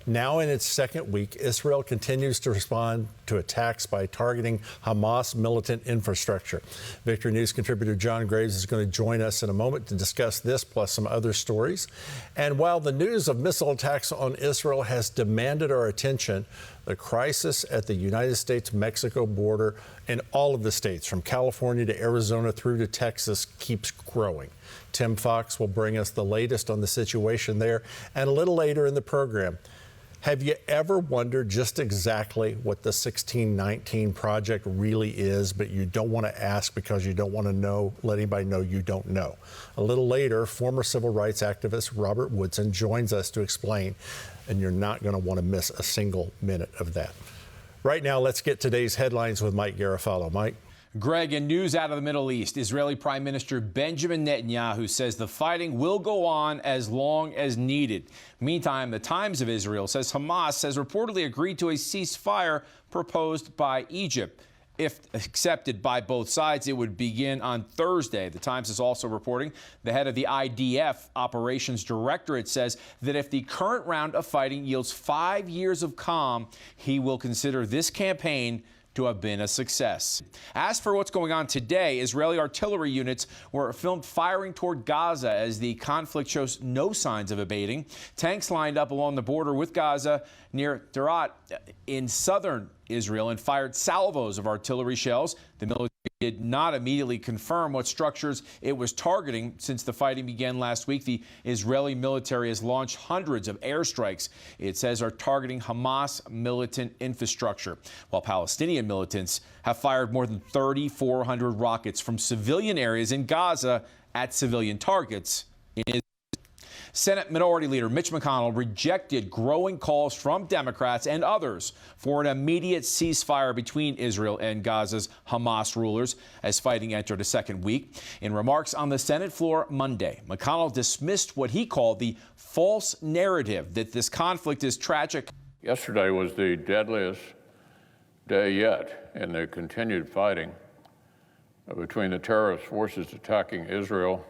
Now in its second week, Israel continues to respond to attacks by targeting Hamas militant infrastructure. Victory News contributor John Graves is going to join us in a moment to discuss this plus some other stories. And while the news of missile attacks on Israel has demanded our attention, the crisis at the United States-Mexico border in all of the states, from California to Arizona through to Texas, keeps growing. Tim Fox will bring us the latest on the situation there, and a little later in the program, have you ever wondered just exactly what the 1619 project really is, but you don't want to ask because you don't want to let anybody know you don't know? A little later, former civil rights activist Robert Woodson joins us to explain, and you're not going to want to miss a single minute of that. Right now, let's get today's headlines with Mike Garofalo. Mike? Greg, in news out of the Middle East, Israeli Prime Minister Benjamin Netanyahu says the fighting will go on as long as needed. Meantime, the Times of Israel says Hamas has reportedly agreed to a ceasefire proposed by Egypt. If accepted by both sides, it would begin on Thursday. The Times is also reporting the head of the IDF Operations Directorate says that if the current round of fighting yields 5 years of calm, he will consider this campaign to have been a success. As for what's going on today, Israeli artillery units were filmed firing toward Gaza as the conflict shows no signs of abating. Tanks lined up along the border with Gaza near Derat in southern Israel and fired salvos of artillery shells. The military did not immediately confirm what structures it was targeting. Since the fighting began last week, the Israeli military has launched hundreds of airstrikes it says are targeting Hamas militant infrastructure, while Palestinian militants have fired more than 3,400 rockets from civilian areas in Gaza at civilian targets in Israel. Senate Minority Leader Mitch McConnell rejected growing calls from Democrats and others for an immediate ceasefire between Israel and Gaza's Hamas rulers as fighting entered a second week. In remarks on the Senate floor Monday, McConnell dismissed what he called the false narrative that this conflict is tragic. Yesterday was the deadliest day yet in the continued fighting between the terrorist forces attacking Israel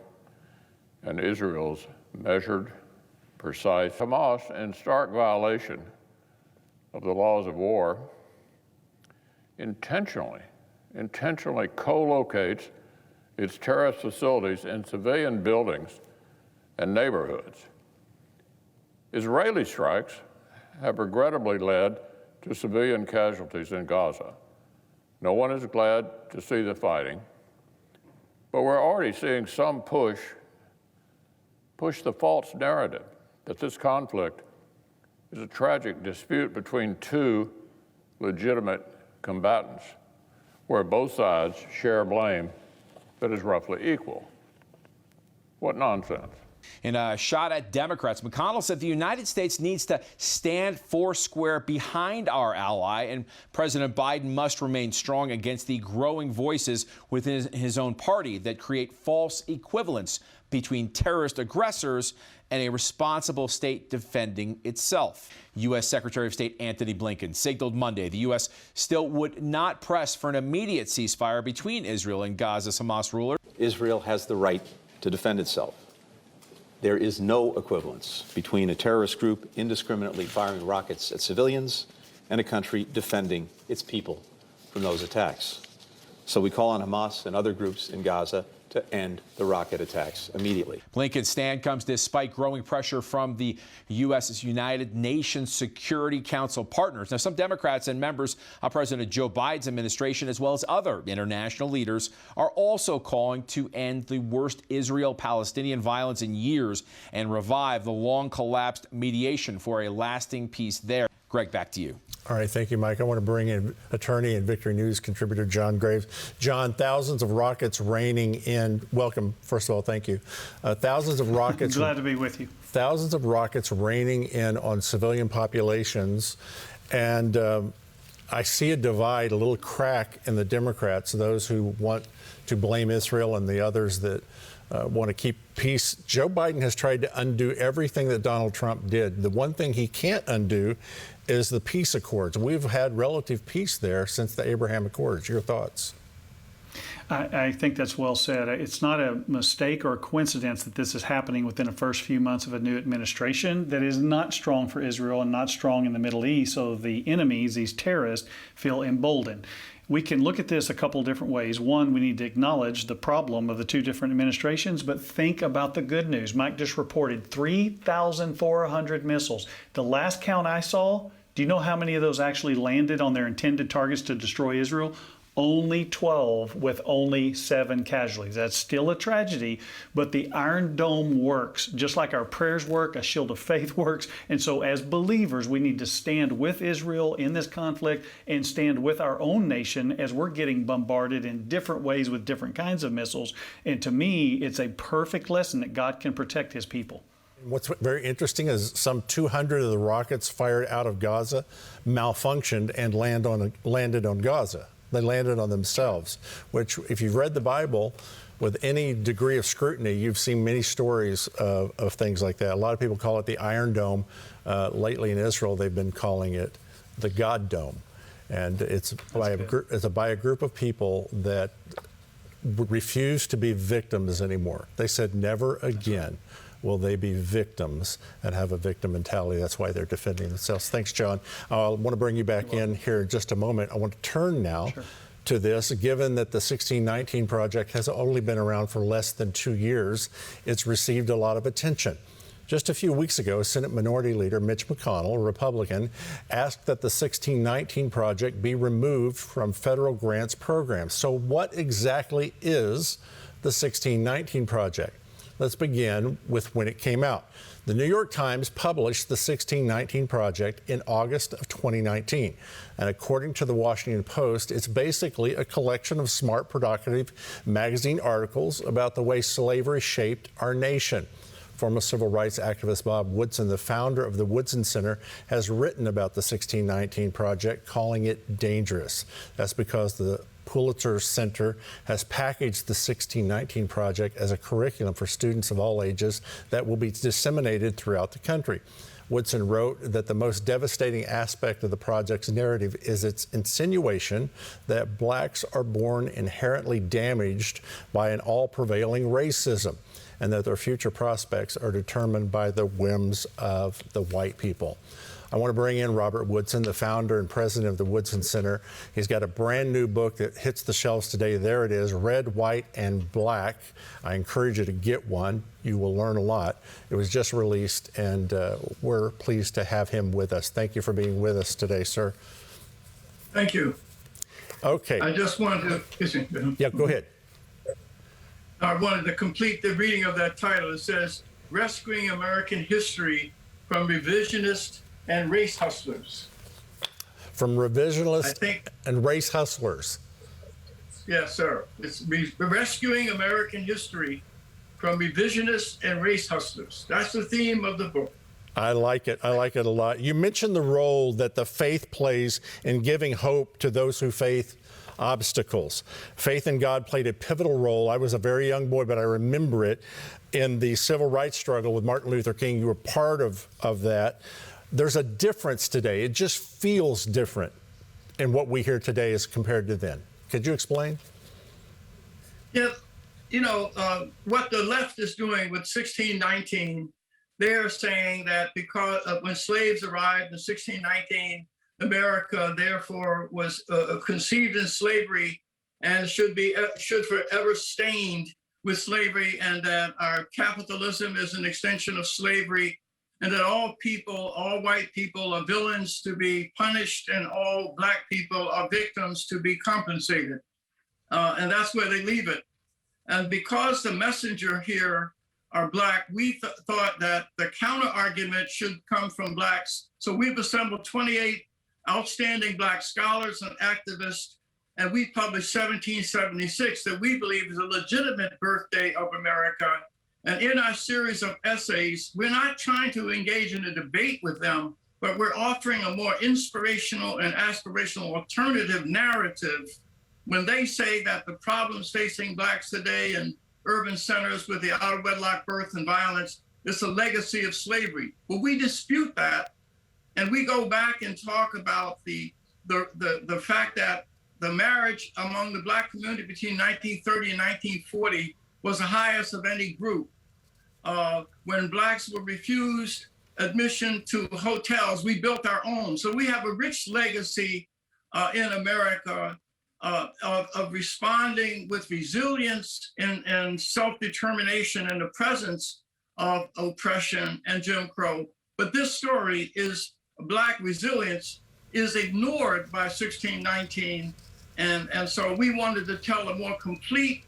and Israel's measured, precise. Hamas, in stark violation of the laws of war, intentionally co-locates its terrorist facilities in civilian buildings and neighborhoods. Israeli strikes have regrettably led to civilian casualties in Gaza. No one is glad to see the fighting, but we're already seeing some push the false narrative that this conflict is a tragic dispute between two legitimate combatants, where both sides share blame that is roughly equal. What nonsense. In a shot at Democrats, McConnell said the United States needs to stand foursquare behind our ally, and President Biden must remain strong against the growing voices within his own party that create false equivalence between terrorist aggressors and a responsible state defending itself. U.S. Secretary of State Antony Blinken signaled Monday the U.S. still would not press for an immediate ceasefire between Israel and Gaza's Hamas ruler. Israel has the right to defend itself. There is no equivalence between a terrorist group indiscriminately firing rockets at civilians and a country defending its people from those attacks. So we call on Hamas and other groups in Gaza to end the rocket attacks immediately. Blinken's stand comes despite growing pressure from the U.S.'s United Nations Security Council partners. Now, some Democrats and members of President Joe Biden's administration, as well as other international leaders, are also calling to end the worst Israel-Palestinian violence in years and revive the long-collapsed mediation for a lasting peace there. Greg, back to you. All right, thank you, Mike. I want to bring in attorney and Victory News contributor John Graves. John, thousands of rockets raining in. Welcome, first of all, thank you. Thousands of rockets. Glad to be with you. Thousands of rockets raining in on civilian populations, and I see a divide, a little crack in the Democrats, those who want to blame Israel and the others that want to keep peace. Joe Biden has tried to undo everything that Donald Trump did. The one thing he can't undo is the peace accords. We've had relative peace there since the Abraham Accords. Your thoughts? I think that's well said. It's not a mistake or a coincidence that this is happening within the first few months of a new administration that is not strong for Israel and not strong in the Middle East. So the enemies, these terrorists, feel emboldened. We can look at this a couple different ways. One, we need to acknowledge the problem of the two different administrations, but think about the good news. Mike just reported 3,400 missiles. The last count I saw, do you know how many of those actually landed on their intended targets to destroy Israel? Only 12, with only 7 casualties. That's still a tragedy, but the Iron Dome works. Just like our prayers work, a shield of faith works. And so as believers, we need to stand with Israel in this conflict and stand with our own nation as we're getting bombarded in different ways with different kinds of missiles. And to me, it's a perfect lesson that God can protect his people. What's very interesting is some 200 of the rockets fired out of Gaza malfunctioned and landed on Gaza. They landed on themselves, which, if you've read the Bible with any degree of scrutiny, you've seen many stories of things like that. A lot of people call it the Iron Dome. Lately in Israel, they've been calling it the God Dome. And it's by a group of people that refuse to be victims anymore. They said never again will they be victims and have a victim mentality. That's why they're defending themselves. Thanks, John. I want to bring you back in here in just a moment. I want to turn now to this. Given that the 1619 project has only been around for less than 2 years, it's received a lot of attention. Just a few weeks ago, Senate Minority Leader Mitch McConnell, a Republican, asked that the 1619 project be removed from federal grants programs. So what exactly is the 1619 project? Let's begin with when it came out. The New York Times published the 1619 project in August of 2019. And according to the Washington Post, it's basically a collection of smart, provocative magazine articles about the way slavery shaped our nation. Former civil rights activist Bob Woodson, the founder of the Woodson Center, has written about the 1619 project, calling it dangerous. That's because the Pulitzer Center has packaged the 1619 project as a curriculum for students of all ages that will be disseminated throughout the country. Woodson wrote that the most devastating aspect of the project's narrative is its insinuation that blacks are born inherently damaged by an all-prevailing racism, and that their future prospects are determined by the whims of the white people. I want to bring in Robert Woodson, the founder and president of the Woodson Center. He's got a brand new book that hits the shelves today. There it is, Red, White, and Black. I encourage you to get one. You will learn a lot. It was just released, and we're pleased to have him with us. Thank you for being with us today, sir. Thank you. Okay. I just wanted to, excuse me. Yeah, go ahead. I wanted to complete the reading of that title. It says, Rescuing American History from Revisionist and Race Hustlers. From revisionists and race hustlers. Yes, sir. It's Rescuing American History from Revisionists and Race Hustlers. That's the theme of the book. I like it. I like it a lot. You mentioned the role that the faith plays in giving hope to those who face obstacles. Faith in God played a pivotal role. I was a very young boy, but I remember it in the civil rights struggle with Martin Luther King. You were part of that. There's a difference today. It just feels different in what we hear today as compared to then. Could you explain? Yeah, you know, what the left is doing with 1619, they're saying that because when slaves arrived in 1619, America therefore was conceived in slavery and should forever stained with slavery, and that our capitalism is an extension of slavery, and that all people, all white people are villains to be punished, and all black people are victims to be compensated. And that's where they leave it. And because the messenger here are black, we thought that the counter argument should come from blacks. So we've assembled 28 outstanding black scholars and activists, and we published 1776 that we believe is a legitimate birthday of America. And in our series of essays, we're not trying to engage in a debate with them, but we're offering a more inspirational and aspirational alternative narrative when they say that the problems facing blacks today in urban centers with the out of wedlock birth and violence is a legacy of slavery. Well, we dispute that. And we go back and talk about the fact that the marriage among the Black community between 1930 and 1940 was the highest of any group. When Blacks were refused admission to hotels, we built our own. So we have a rich legacy in America of responding with resilience and self-determination in the presence of oppression and Jim Crow. But this story is Black resilience is ignored by 1619. And so we wanted to tell a more complete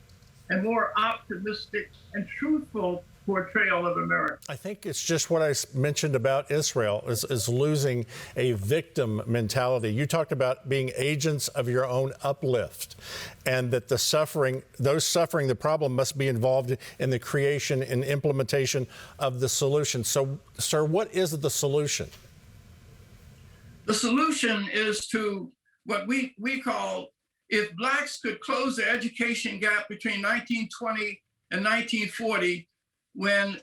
and more optimistic and truthful portrayal of America. I think it's just what I mentioned about Israel is losing a victim mentality. You talked about being agents of your own uplift, and that those suffering the problem must be involved in the creation and implementation of the solution. So, sir, what is the solution? The solution is to what we call, if Blacks could close the education gap between 1920 and 1940, when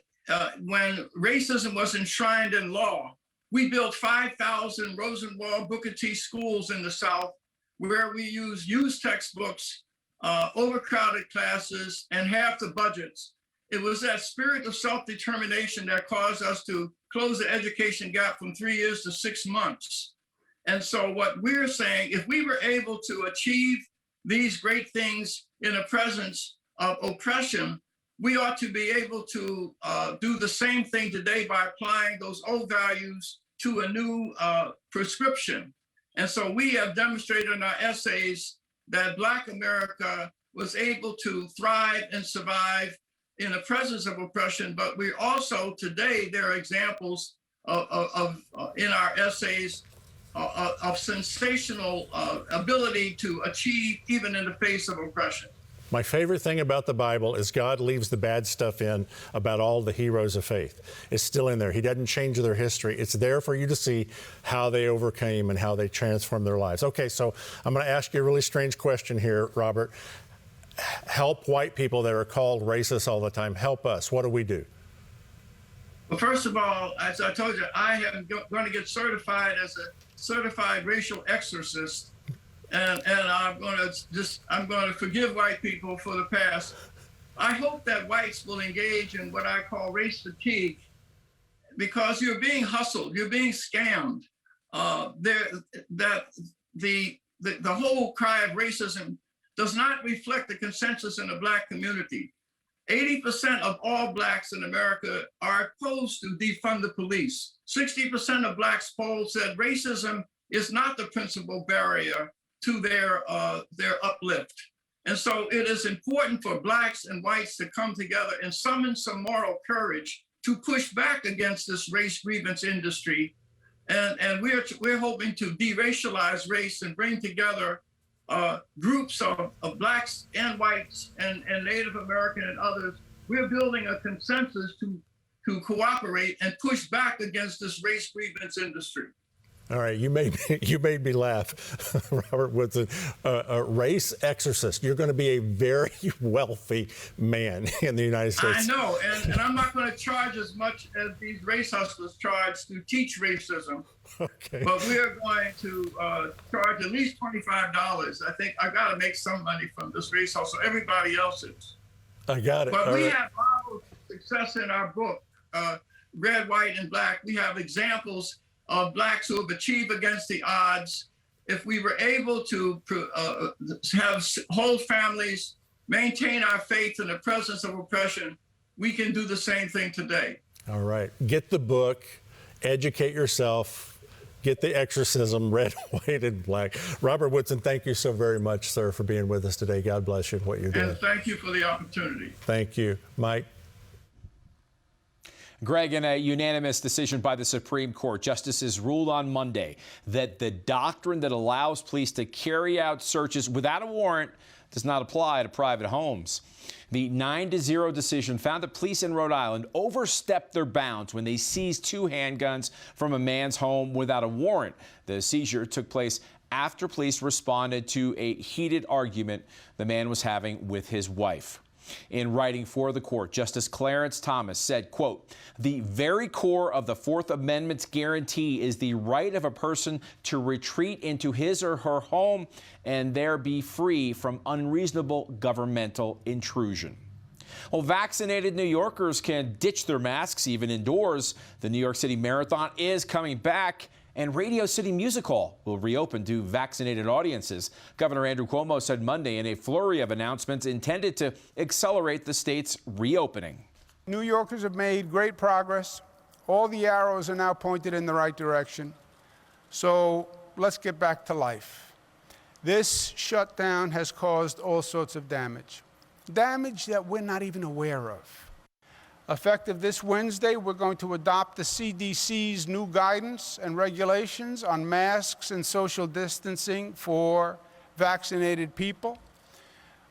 racism was enshrined in law. We built 5,000 Rosenwald Booker T schools in the South, where we used textbooks, overcrowded classes, and half the budgets. It was that spirit of self-determination that caused us to close the education gap from 3 years to 6 months. And so what we're saying, if we were able to achieve these great things in the presence of oppression, we ought to be able to do the same thing today by applying those old values to a new prescription. And so we have demonstrated in our essays that Black America was able to thrive and survive in the presence of oppression, but we also today, there are examples of in our essays of sensational ability to achieve even in the face of oppression. My favorite thing about the Bible is God leaves the bad stuff in about all the heroes of faith. It's still in there. He doesn't change their history. It's there for you to see how they overcame and how they transformed their lives. Okay, so I'm going to ask you a really strange question here, Robert. Help white people that are called racist all the time. Help us. What do we do? Well, first of all, as I told you, I am going to get certified as a certified racial exorcist. And I'm going to forgive white people for the past. I hope that whites will engage in what I call race fatigue, because you're being hustled, you're being scammed. That the whole cry of racism does not reflect the consensus in the Black community. 80% of all Blacks in America are opposed to defund the police. 60% of Blacks polled said racism is not the principal barrier to their uplift. And so it is important for Blacks and whites to come together and summon some moral courage to push back against this race grievance industry. And we're hoping to deracialize race and bring together groups of Blacks and whites and Native American and others. We're building a consensus to cooperate and push back against this race grievance industry. All right, you made me laugh, Robert Woodson. A race exorcist. You're going to be a very wealthy man in the United States. I know, and I'm not going to charge as much as these race hustlers charge to teach racism. Okay. But we are going to charge at least $25. I think I got to make some money from this race hustle. Everybody else is. I got it. But All we right. have models of success in our book, Red, White, and Black. We have examples of Blacks who have achieved against the odds. If we were able to have whole families, maintain our faith in the presence of oppression, we can do the same thing today. All right. Get the book, educate yourself, get the exorcism, Red, White, and Black. Robert Woodson, thank you so very much, sir, for being with us today. God bless you and what you're doing. And thank you for the opportunity. Thank you. Mike? Greg, in a unanimous decision by the Supreme Court, justices ruled on Monday that the doctrine that allows police to carry out searches without a warrant does not apply to private homes. The 9-0 decision found that police in Rhode Island overstepped their bounds when they seized 2 handguns from a man's home without a warrant. The seizure took place after police responded to a heated argument the man was having with his wife. In writing for the court, Justice Clarence Thomas said, quote, "The very core of the Fourth Amendment's guarantee is the right of a person to retreat into his or her home and there be free from unreasonable governmental intrusion." Well, vaccinated New Yorkers can ditch their masks even indoors. The New York City Marathon is coming back, and Radio City Music Hall will reopen to vaccinated audiences. Governor Andrew Cuomo said Monday in a flurry of announcements intended to accelerate the state's reopening. New Yorkers have made great progress. All the arrows are now pointed in the right direction. So let's get back to life. This shutdown has caused all sorts of damage that we're not even aware of. Effective this Wednesday, we're going to adopt the CDC's new guidance and regulations on masks and social distancing for vaccinated people.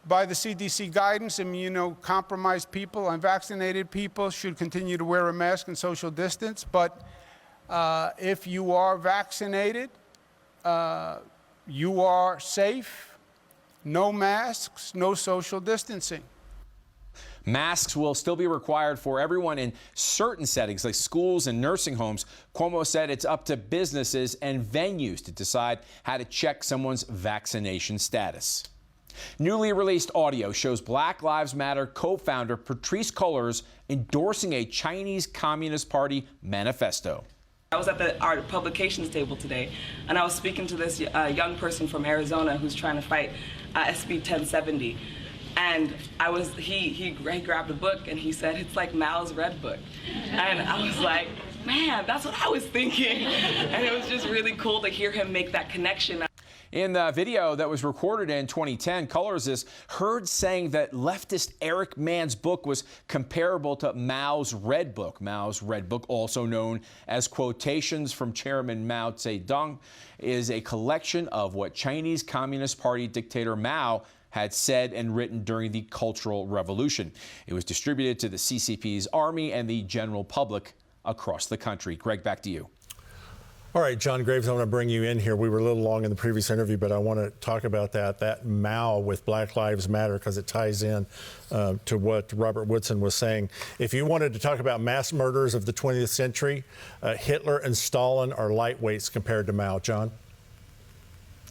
By the CDC guidance, immunocompromised people and vaccinated people should continue to wear a mask and social distance. But if you are vaccinated, you are safe. No masks, no social distancing. Masks will still be required for everyone in certain settings like schools and nursing homes. Cuomo said it's up to businesses and venues to decide how to check someone's vaccination status. Newly released audio shows Black Lives Matter co-founder Patrisse Cullors endorsing a Chinese Communist Party manifesto. I was at the art publications table today, and I was speaking to this young person from Arizona who's trying to fight SB 1070. And he grabbed a book and he said, "It's like Mao's Red Book." And I was like, man, that's what I was thinking. And it was just really cool to hear him make that connection. In the video that was recorded in 2010, Cullors is heard saying that leftist Eric Mann's book was comparable to Mao's Red Book. Mao's Red Book, also known as Quotations from Chairman Mao Zedong, is a collection of what Chinese Communist Party dictator Mao had said and written during the Cultural Revolution. It was distributed to the CCP's army and the general public across the country. Greg, back to you. All right, John Graves, I want to bring you in here. We were a little long in the previous interview, but I want to talk about that Mao with Black Lives Matter, because it ties in to what Robert Woodson was saying. If you wanted to talk about mass murders of the 20th century, Hitler and Stalin are lightweights compared to Mao. John?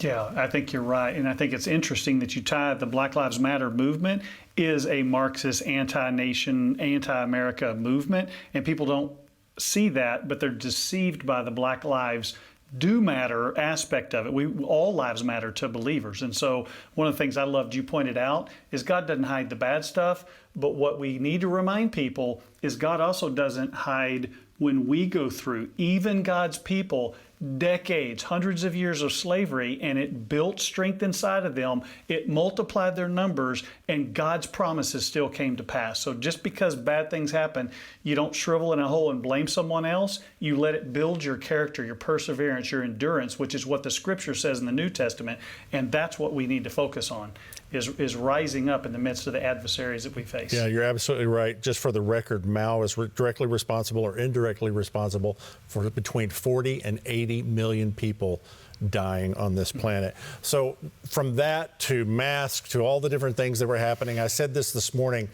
Yeah, I think you're right. And I think it's interesting that you tie the Black Lives Matter movement is a Marxist, anti-nation, anti-America movement, and people don't see that, but they're deceived by the Black Lives Do Matter aspect of it. All lives matter to believers. And so one of the things I loved you pointed out is God doesn't hide the bad stuff, but what we need to remind people is God also doesn't hide when we go through, even God's people, decades, hundreds of years of slavery, and it built strength inside of them. It multiplied their numbers, and God's promises still came to pass. So just because bad things happen, you don't shrivel in a hole and blame someone else. You let it build your character, your perseverance, your endurance, which is what the Scripture says in the New Testament. And that's what we need to focus on, is rising up in the midst of the adversaries that we face. Yeah, you're absolutely right. Just for the record, Mao is directly responsible or indirectly responsible for between 40 and 80 million people dying on this planet. So from that to masks to all the different things that were happening, I said this morning,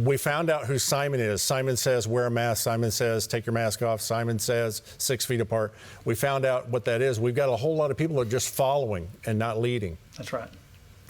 we found out who Simon is. Simon says, wear a mask. Simon says, take your mask off. Simon says, 6 feet apart. We found out what that is. We've got a whole lot of people who are just following and not leading. That's right.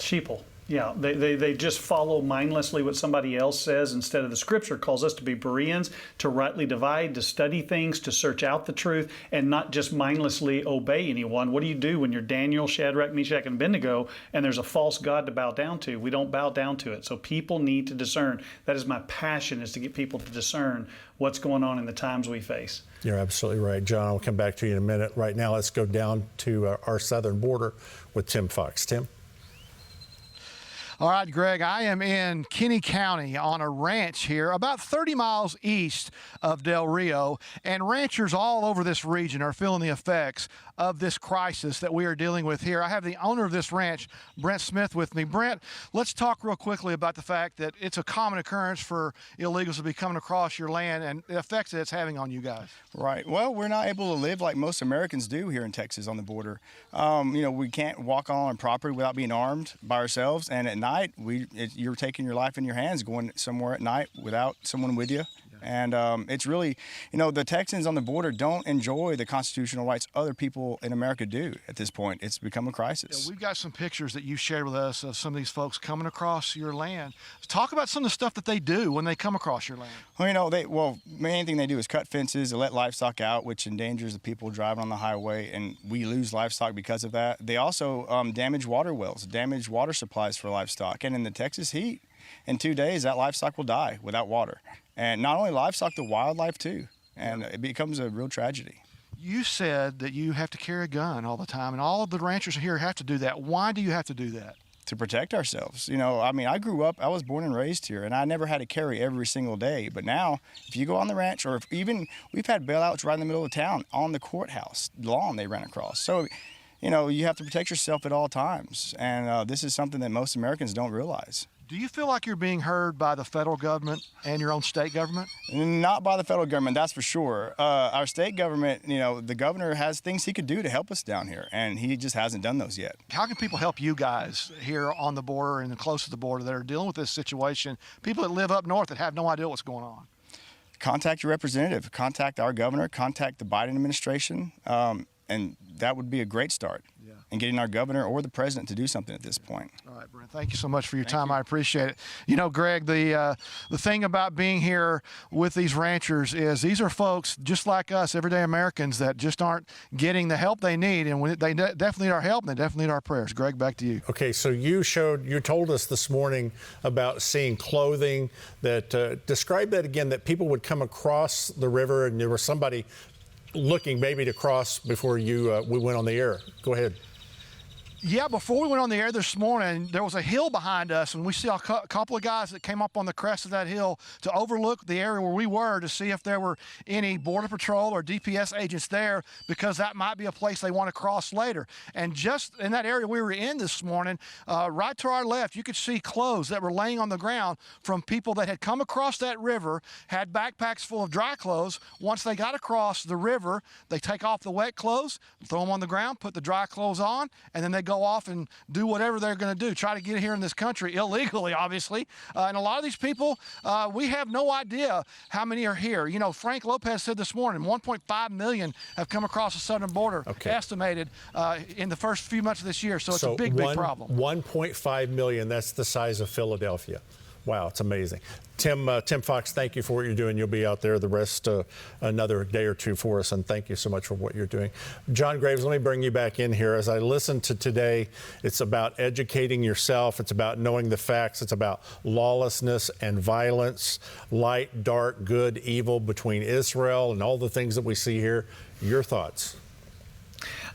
Sheeple. Yeah, they just follow mindlessly what somebody else says instead of the Scripture calls us to be Bereans, to rightly divide, to study things, to search out the truth, and not just mindlessly obey anyone. What do you do when you're Daniel, Shadrach, Meshach, and Abednego, and there's a false god to bow down to? We don't bow down to it. So people need to discern. That is my passion, is to get people to discern what's going on in the times we face. You're absolutely right. John, I'll come back to you in a minute. Right now, let's go down to our southern border with Tim Fox. Tim? All right, Greg, I am in Kinney County on a ranch here about 30 miles east of Del Rio, and ranchers all over this region are feeling the effects of this crisis that we are dealing with here. I have the owner of this ranch, Brent Smith, with me. Brent, let's talk real quickly about the fact that it's a common occurrence for illegals to be coming across your land and the effects that it's having on you guys. Right. Well, we're not able to live like most Americans do here in Texas on the border. We can't walk on property without being armed by ourselves, and at night night, you're taking your life in your hands, going somewhere at night without someone with you. And it's really, the Texans on the border don't enjoy the constitutional rights other people in America do at this point. It's become a crisis. Yeah, we've got some pictures that you shared with us of some of these folks coming across your land. Talk about some of the stuff that they do when they come across your land. Well, main thing they do is cut fences, they let livestock out, which endangers the people driving on the highway, and we lose livestock because of that. They also damage water wells, damage water supplies for livestock. And in the Texas heat, in 2 days, that livestock will die without water. And not only livestock, the wildlife too. And it becomes a real tragedy. You said that you have to carry a gun all the time, and all of the ranchers here have to do that. Why do you have to do that? To protect ourselves. I grew up, I was born and raised here, and I never had to carry every single day. But now, if you go on the ranch, or we've had bailouts right in the middle of town on the courthouse lawn they ran across. So, you have to protect yourself at all times. And this is something that most Americans don't realize. Do you feel like you're being heard by the federal government and your own state government? Not by the federal government, that's for sure. Our state government, the governor has things he could do to help us down here, and he just hasn't done those yet. How can people help you guys here on the border and close to the border that are dealing with this situation? People that live up north that have no idea what's going on. Contact your representative, contact our governor, contact the Biden administration, and that would be a great start in getting our governor or the president to do something at this point. All right, Brent, thank you so much for your time. I appreciate it. Greg, the thing about being here with these ranchers is these are folks just like us, everyday Americans, that just aren't getting the help they need, and they definitely need our help, and they definitely need our prayers. Greg, back to you. Okay, so you told us this morning about seeing clothing that, describe that again, that people would come across the river and there was somebody looking maybe to cross before we went on the air. Go ahead. Yeah, before we went on the air this morning, there was a hill behind us, and we saw a couple of guys that came up on the crest of that hill to overlook the area where we were to see if there were any Border Patrol or DPS agents there, because that might be a place they want to cross later. And just in that area we were in this morning, right to our left, you could see clothes that were laying on the ground from people that had come across that river, had backpacks full of dry clothes. Once they got across the river, they take off the wet clothes, throw them on the ground, put the dry clothes on, and then they go off and do whatever they're going to do, try to get here in this country illegally, obviously. And a lot of these people, we have no idea how many are here. Frank Lopez said this morning, 1.5 million have come across the southern border, estimated in the first few months of this year. So it's a big problem. 1.5 million, that's the size of Philadelphia. Wow, it's amazing. Tim Fox, thank you for what you're doing. You'll be out there the rest another day or two for us, and thank you so much for what you're doing. John Graves, let me bring you back in here. As I listen to today, it's about educating yourself. It's about knowing the facts. It's about lawlessness and violence, light, dark, good, evil between Israel and all the things that we see here. Your thoughts?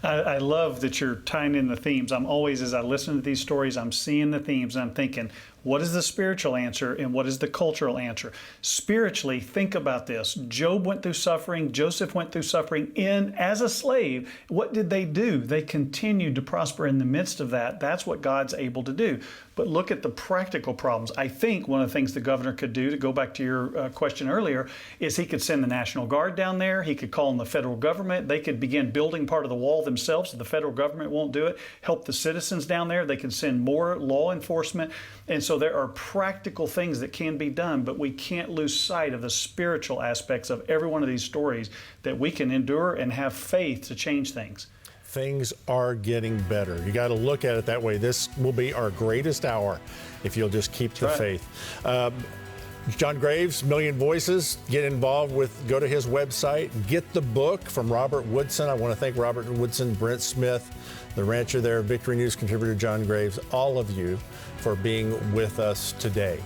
I love that you're tying in the themes. I'm always, as I listen to these stories, I'm seeing the themes and I'm thinking, what is the spiritual answer and what is the cultural answer? Spiritually, think about this. Job went through suffering. Joseph went through suffering as a slave. What did they do? They continued to prosper in the midst of that. That's what God's able to do. But look at the practical problems. I think one of the things the governor could do, to go back to your question earlier, is he could send the National Guard down there. He could call on the federal government. They could begin building part of the wall themselves so the federal government won't do it. Help the citizens down there. They can send more law enforcement. And so there are practical things that can be done, but we can't lose sight of the spiritual aspects of every one of these stories, that we can endure and have faith to change things. Things are getting better. You got to look at it that way. This will be our greatest hour if you'll just keep the faith. John Graves, Million Voices, get involved go to his website, get the book from Robert Woodson. I want to thank Robert Woodson, Brent Smith, the rancher there, Victory News contributor John Graves, all of you for being with us today.